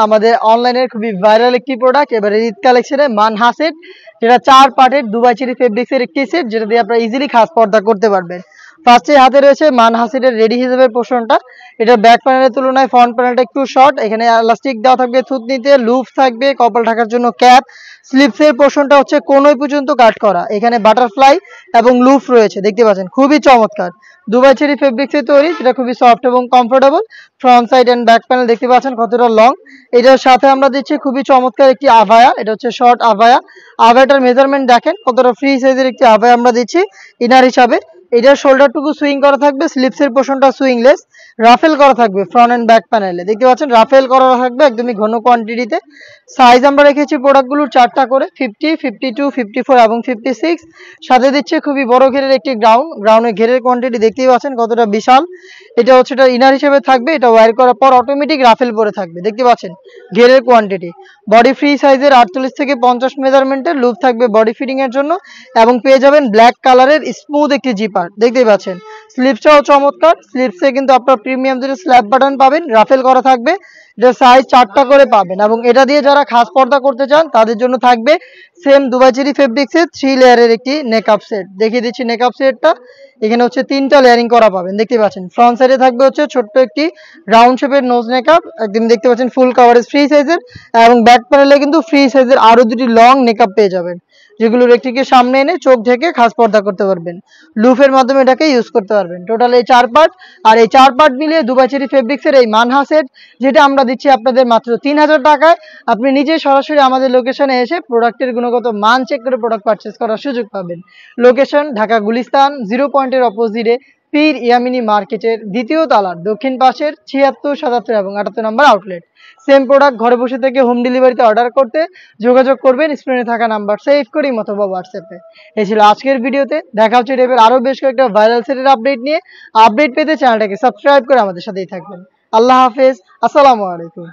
আমাদের অনলাইনের খুবই ভাইরাল একটি প্রোডাক্ট এবারে ঈদ কালেকশনে মানহা সেট, যেটা 4 পার্টের দুবাই চেরি ফেব্রিক্সের একটি সেট, যেটা দিয়ে আপনারা ইজিলি খাস পর্দা করতে পারবেন। ফার্স্টে হাতে রয়েছে মানহা সেটের রেডি হিসেবে পোর্শনটা। এটা ব্যাক প্যানেলের তুলনায় ফ্রন্ট প্যানেলটা একটু শর্ট। এখানে ইলাস্টিক দেওয়া থাকবে থুতনিতে, লুপ থাকবে, কপাল ঢাকার জন্য ক্যাপ। স্লিপসের পোর্শনটা হচ্ছে কোনই পর্যন্ত কাট করা। এখানে বাটারফ্লাই এবং লুপ রয়েছে, দেখতে পাচ্ছেন খুবই চমৎকার। দুবাই চেরি ফেব্রিক্সে তৈরি, যেটা খুবই সফট এবং comfortable. Front side and back panel দেখতে পাচ্ছেন কতটা লং। এটার সাথে আমরা দিচ্ছি খুবই চমৎকার একটি আভায়া, এটা হচ্ছে শর্ট আভায়া। আভায়াটার মেজারমেন্ট দেখেন কতটা ফ্রি সাইজের একটি আভায়া আমরা দিচ্ছি ইনার হিসাবে। এটার শোল্ডারটুকু সুইং করা থাকবে, স্লিপসের পোর্শনটা সুইংলেস, রাফেল করা থাকবে ফ্রন্ট এন্ড ব্যাক প্যানেলে, দেখতে পাচ্ছেন রাফেল করা থাকবে একদমই ঘন কোয়ান্টিটিতে। সাইজ আমরা রেখেছি প্রোডাক্টগুলোর 4টা করে, 50, 52, 54 এবং 56। সাথে দিচ্ছে খুবই বড় ঘেরের একটি গ্রাউন্ডের ঘেরের কোয়ান্টিটি দেখতেই পাচ্ছেন কতটা বিশাল। এটা হচ্ছে এটা ইনার হিসেবে থাকবে, এটা ওয়্যার করার পর অটোমেটিক রাফেল পরে থাকবে, দেখতে পাচ্ছেন ঘেরের কোয়ান্টিটি। বডি ফ্রি সাইজের 48 থেকে 50 মেজারমেন্টের লুপ থাকবে বডি ফিটিং এর জন্য, এবং পেয়ে যাবেন ব্ল্যাক কালারের স্মুথ একটি জিপার, দেখতেই পাচ্ছেন। স্লিপসটাও চমৎকার, স্লিপসে কিন্তু আপনার প্রিমিয়াম যেটা স্ল্যাব বাটন পাবেন, রাফেল করা থাকবে। এটা সাইজ 4টা করে পাবেন, এবং এটা দিয়ে যারা খাস পর্দা করতে চান তাদের জন্য থাকবে সেম দুবাই চেরি ফেব্রিক্সের 3 লেয়ারের একটি নেকআপ সেট। দেখিয়ে দিচ্ছি নেকআপ সেটটা। এখানে হচ্ছে 3টা লেয়ারিং করা পাবেন, দেখতে পাচ্ছেন। ফ্রন্ট সাইডে থাকবে হচ্ছে ছোট্ট একটি রাউন্ড শেপের নোজ নেকআপ, একদম দেখতে পাচ্ছেন ফুল কাভারেজ ফ্রি সাইজের। এবং ব্যাক প্যানেলে কিন্তু ফ্রি সাইজের আরো দুটি লং নেকআপ পেয়ে যাবেন, যেগুলো রেক্টিকে সামনে এনে চোখ ঢেকে খাস পর্দা করতে পারবেন। লুফের মাধ্যমে এটাকে ইউজ করতে পারবেন। টোটাল এই 4 পার্ট, আর এই 4 পার্ট মিলিয়ে দুবাই চেরি ফেব্রিক্সের এই মানহা সেট, যেটা আমরা দিচ্ছি আপনাদের মাত্র 3000 টাকায়। আপনি নিজে সরাসরি আমাদের লোকেশনে এসে প্রোডাক্টের গুণগত মান চেক করে প্রোডাক্ট পারচেজ করার সুযোগ পাবেন। লোকেশন ঢাকা গুলিস্তান 0 পয়েন্টের অপোজিটে পীর ইয়ামিনী মার্কেটের 2য় তলার দক্ষিণ পাশের 76, 77 এবং 78 নম্বর আউটলেট। সেম প্রোডাক্ট ঘরে বসে থেকে হোম ডেলিভারিতে অর্ডার করতে যোগাযোগ করবেন স্ক্রিনে থাকা নাম্বার সেভ করে অথবা হোয়াটসঅ্যাপে। এই ছিল আজকের ভিডিওতে। দেখা হচ্ছে টাইপের আরো বেশ কয়েকটা ভাইরাল সেটের আপডেট নিয়ে। আপডেট পেতে চ্যানেলটাকে সাবস্ক্রাইব করে আমাদের সাথেই থাকবেন। আল্লাহ হাফেজ, আসসালামু আলাইকুম।